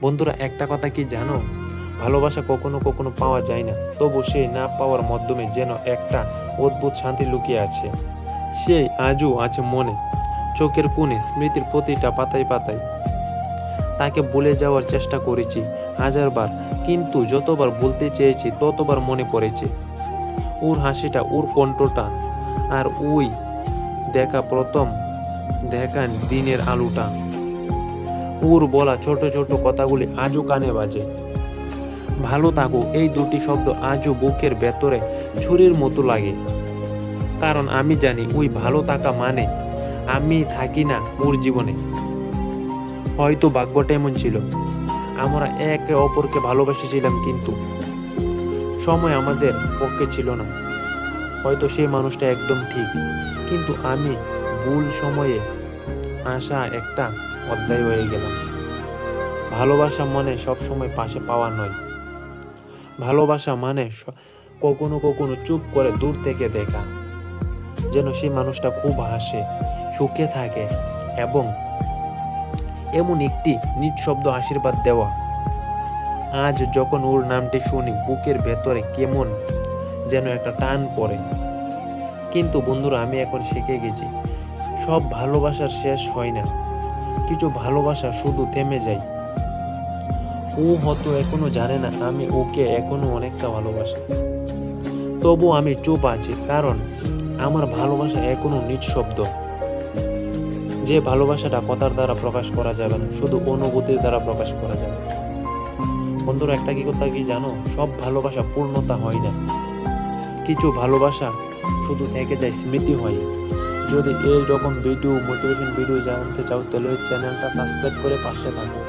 বন্ধুরা, একটা কথা কি জানো? ভালোবাসা কখনো কখনো পাওয়া যায় না, তবু সেই না পাওয়ার মাধ্যমে যেন একটা অদ্ভুত শান্তি লুকিয়ে আছে। সেই আজও আছে মনে, চোখের কোণে, স্মৃতির প্রতিটা পাতায় পাতায়। তাকে ভুলে যাওয়ার চেষ্টা করেছি হাজারবার, কিন্তু যতবার বলতে চেয়েছি ততবার মনে পড়েছে ওর হাসিটা, ওর কণ্ঠটা, আর ওই দেখা প্রথম দেখা দিনের আলোটা। ওর বলা ছোট ছোট কথাগুলি আজও কানে বাজে। ভালো থাকো, এই দুটি শব্দ আজও বুকের ভেতরে ছুরির মতো লাগে। কারণ আমি জানি ওই ভালো থাকা মানে আমি থাকি না ওর জীবনে। হয়তো ভাগ্যটা এমন ছিল, আমরা একে অপরকে ভালোবেসেছিলাম, কিন্তু সময় আমাদের পক্ষে ছিল না। হয়তো সেই মানুষটা একদম ঠিক, কিন্তু আমি ভুল সময়ে আসা একটা অধ্যায় হয়ে গেলাম। ভালোবাসা মানে সবসময় পাশে পাওয়া নয়। ভালোবাসা মানে কখনো কখনো চুপ করে দূর থেকে দেখা, যেন সেই মানুষটা খুব হাসে, সুখে থাকে, এবং এমন একটি নিঃশব্দ আশীর্বাদ দেওয়া। আজ যখন ওর নামটি শুনি, বুকের ভেতরে কেমন যেন একটা টান পড়ে। কিন্তু বন্ধুরা, আমি এখন শিখে গেছি, সব ভালোবাসার শেষ হয় না। কিছু ভালোবাসা শুধু থেমে যায়। ও হয়তো এখনো জানে না আমি ওকে এখনো অনেকটা ভালোবাসি, তবু আমি চুপ আছি, কারণ আমার ভালোবাসা এখনো নিঃশব্দ। যে ভালোবাসাটা কথার দ্বারা প্রকাশ করা যাবে না, শুধু অনুভূতির দ্বারা প্রকাশ করা যাবে। বন্ধুরা, একটা কি কথা কি জানো? সব ভালোবাসা পূর্ণতা হয় না। কিছু ভালোবাসা শুধু থেকে যায়, স্মৃতি হয়। যদি এই রকম ভিডিও, মোটিভেশন ভিডিও জানতে চাও, তাহলে চ্যানেলটা সাবস্ক্রাইব করে পাশে থাকো।